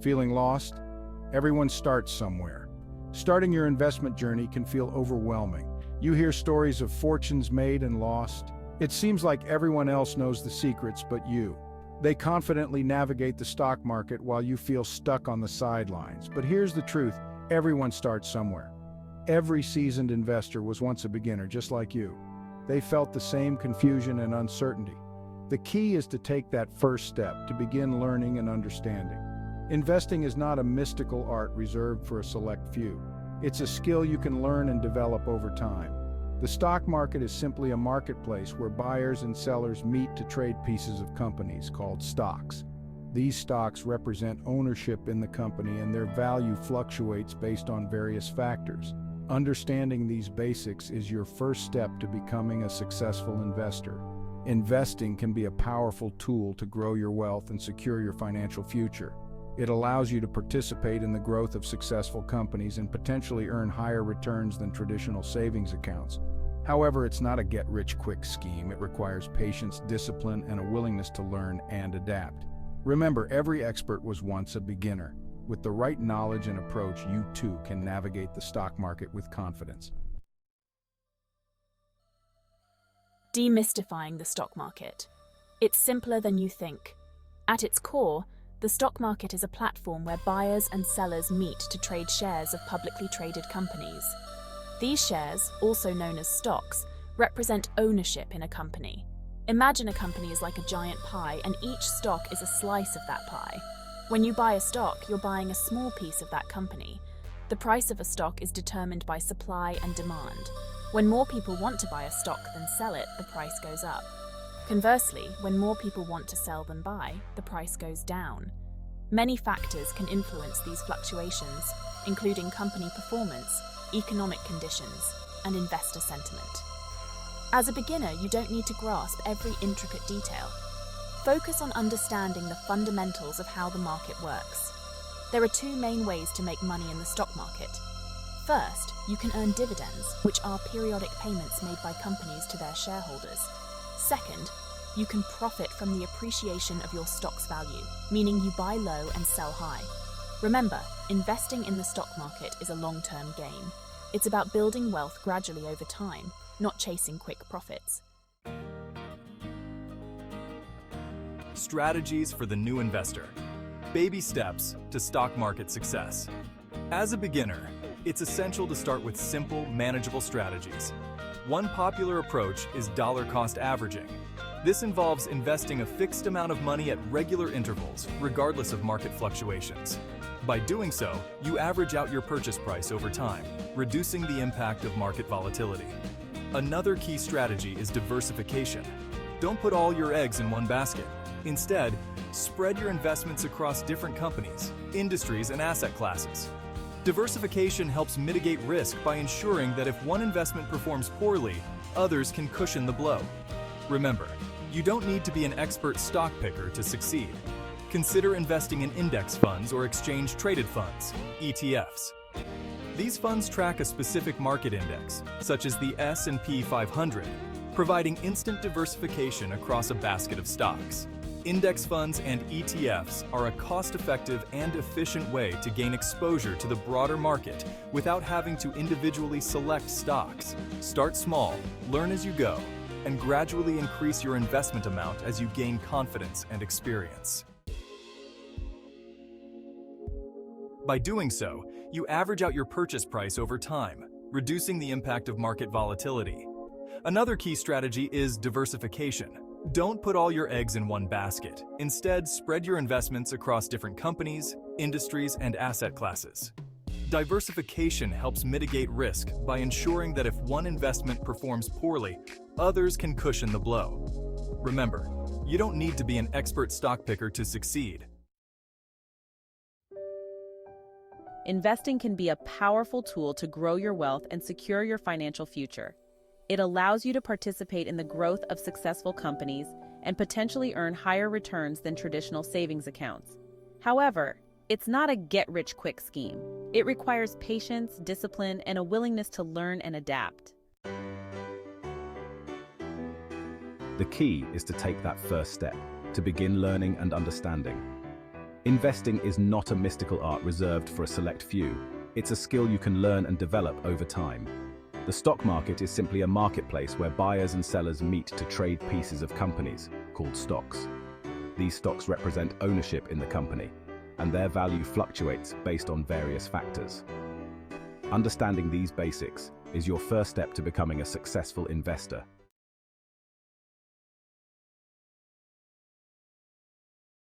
Feeling lost? Everyone starts somewhere. Starting your investment journey can feel overwhelming. You hear stories of fortunes made and lost. It seems like everyone else knows the secrets but you. They confidently navigate the stock market while you feel stuck on the sidelines. But here's the truth, everyone starts somewhere. Every seasoned investor was once a beginner, just like you. They felt the same confusion and uncertainty. The key is to take that first step, to begin learning and understanding. Investing is not a mystical art reserved for a select few. It's a skill you can learn and develop over time. The stock market is simply a marketplace where buyers and sellers meet to trade pieces of companies called stocks. These stocks represent ownership in the company, and their value fluctuates based on various factors. Understanding these basics is your first step to becoming a successful investor. Investing can be a powerful tool to grow your wealth and secure your financial future. It allows you to participate in the growth of successful companies and potentially earn higher returns than traditional savings accounts. However, it's not a get-rich-quick scheme. It requires patience, discipline, and a willingness to learn and adapt. Remember, every expert was once a beginner. With the right knowledge and approach, you too can navigate the stock market with confidence. Demystifying the stock market. It's simpler than you think. At its core, the stock market is a platform where buyers and sellers meet to trade shares of publicly traded companies. These shares, also known as stocks, represent ownership in a company. Imagine a company is like a giant pie, and each stock is a slice of that pie. When you buy a stock, you're buying a small piece of that company. The price of a stock is determined by supply and demand. When more people want to buy a stock than sell it, the price goes up. Conversely, when more people want to sell than buy, the price goes down. Many factors can influence these fluctuations, including company performance, economic conditions, and investor sentiment. As a beginner, you don't need to grasp every intricate detail. Focus on understanding the fundamentals of how the market works. There are two main ways to make money in the stock market. First, you can earn dividends, which are periodic payments made by companies to their shareholders. Second, you can profit from the appreciation of your stock's value, meaning you buy low and sell high. Remember, investing in the stock market is a long-term game. It's about building wealth gradually over time, not chasing quick profits. Strategies for the new investor. Baby steps to stock market success. As a beginner, it's essential to start with simple, manageable strategies. One popular approach is dollar cost averaging. This involves investing a fixed amount of money at regular intervals, regardless of market fluctuations. By doing so, you average out your purchase price over time, reducing the impact of market volatility. Another key strategy is diversification. Don't put all your eggs in one basket. Instead, spread your investments across different companies, industries, and asset classes. Diversification helps mitigate risk by ensuring that if one investment performs poorly, others can cushion the blow. Remember, you don't need to be an expert stock picker to succeed. Consider investing in index funds or exchange-traded funds, ETFs. These funds track a specific market index, such as the S&P 500, providing instant diversification across a basket of stocks. Index funds and ETFs are a cost-effective and efficient way to gain exposure to the broader market without having to individually select stocks. Start small, learn as you go, and gradually increase your investment amount as you gain confidence and experience. By doing so, you average out your purchase price over time, reducing the impact of market volatility. Another key strategy is diversification. Don't put all your eggs in one basket. Instead, spread your investments across different companies, industries, and asset classes. Diversification helps mitigate risk by ensuring that if one investment performs poorly, others can cushion the blow. Remember, you don't need to be an expert stock picker to succeed. Investing can be a powerful tool to grow your wealth and secure your financial future. It allows you to participate in the growth of successful companies and potentially earn higher returns than traditional savings accounts. However, it's not a get-rich-quick scheme. It requires patience, discipline, and a willingness to learn and adapt. The key is to take that first step, to begin learning and understanding. Investing is not a mystical art reserved for a select few. It's a skill you can learn and develop over time. The stock market is simply a marketplace where buyers and sellers meet to trade pieces of companies, called stocks. These stocks represent ownership in the company, and their value fluctuates based on various factors. Understanding these basics is your first step to becoming a successful investor.